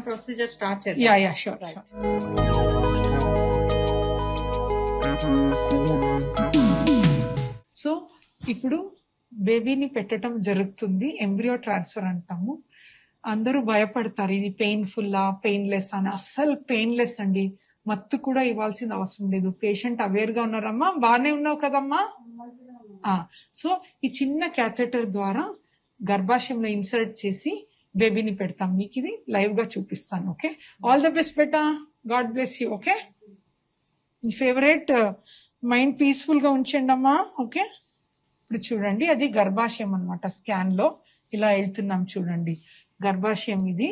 మనం procedure start చేద్దాం. Yeah sure. So ఇప్పుడు బేబీని పెట్టడం జరుగుతుంది. ఎంబ్రియో ట్రాన్స్ఫర్ అంటాము. అందరూ భయపడతారు, ఇది పెయిన్ఫుల్లా పెయిన్లెస్ అని. అస్సలు పెయిన్లెస్ అండి. మత్తు కూడా ఇవ్వాల్సిన అవసరం లేదు. పేషెంట్ అవేర్ గా ఉన్నారమ్మా? బాగానే ఉన్నావు కదమ్మా? సో ఈ చిన్న క్యాథెటర్ ద్వారా గర్భాశయంలో ఇన్సర్ట్ చేసి బేబీని పెడతాం. మీకు ఇది లైవ్ గా చూపిస్తాను. Okay, all the best beta. God bless you. Okay, me favourite mind peaceful గా ఉంచండి అమ్మా. ఓకే, ఇప్పుడు చూడండి, అది గర్భాశయం అన్నమాట. స్కాన్ లో ఇలా వెళ్తున్నాం చూడండి. గర్భాశయం ఇది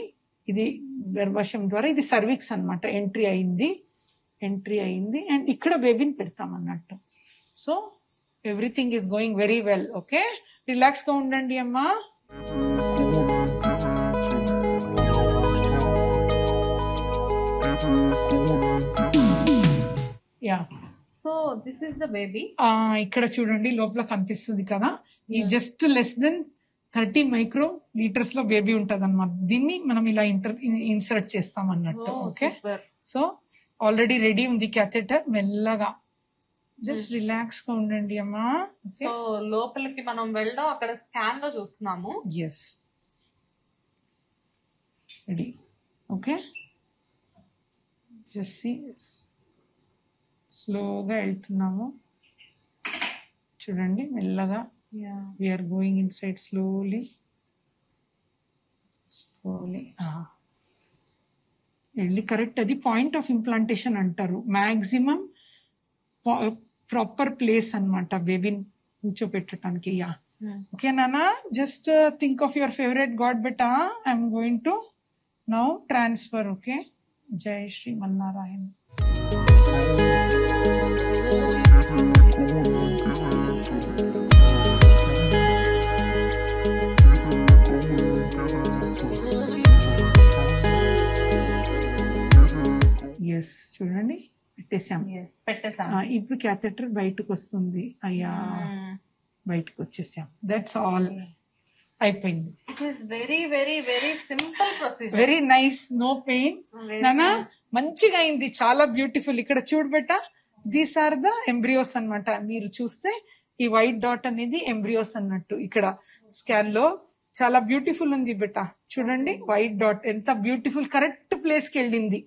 గర్భాశయం ద్వారా ఇది సర్విక్స్ అన్నమాట. ఎంట్రీ అయింది అండ్ ఇక్కడ బేబీని పెడతాం అన్నట్టు. So everything is going very well. Okay, relax గా ఉండండి అమ్మా. Yeah, so this is the baby. ఇక్కడ చూడండి, లోపల కనిపిస్తుంది కదా. ఈ just less than 30 micro litres లో బేబీ ఉంటది అనమాట. దీన్ని మనం ఇలా ఇన్సర్ట్ చేస్తాం అన్నట్టు. ఓకే, సో ఆల్రెడీ రెడీ ఉంది క్యాథెటర్. మెల్లగా జస్ట్ రిలాక్స్ గా ఉండండి అమ్మా. సో లోపలికి మనం వెళ్ళడం అక్కడ స్కాన్ లో చూస్తున్నాము. Yes, ready. ఓకే, జస్ట్ స్లోగా వెళ్తున్నాము చూడండి, మెల్లగా. We are going inside slowly. వెళ్ళి కరెక్ట్, అది పాయింట్ ఆఫ్ ఇంప్లాంటేషన్ అంటారు. మ్యాక్సిమం ప్రాపర్ ప్లేస్ అన్నమాట బేబీని కూర్చోపెట్టడానికి. యా, ఓకే నానా, just think of your favourite God beta. I'm going to now transfer. Okay, జై శ్రీ మన్నారాయణ. ఎస్, చూడండి పెట్టేసాం. ఇప్పుడు క్యాథెటర్ బయటకు వస్తుంది. అయ్యా, బయటకు వచ్చేసాం. దట్స్ ఆల్, అయిపోయింది. It is very very very simple procedure. Very nice, no pain. నానా మంచిగా అయింది, చాలా బ్యూటిఫుల్. ఇక్కడ చూడబెట్ట, దీస్ ఆర్ ద ఎంబ్రియోస్ అన్నమాట. మీరు చూస్తే ఈ వైట్ డాట్ అనేది ఎంబ్రియోస్ అన్నట్టు. ఇక్కడ స్కాన్ లో చాలా బ్యూటిఫుల్ ఉంది బెట్ట. చూడండి వైట్ డాట్ ఎంత బ్యూటిఫుల్, కరెక్ట్ ప్లేస్ కి వెళ్ళింది.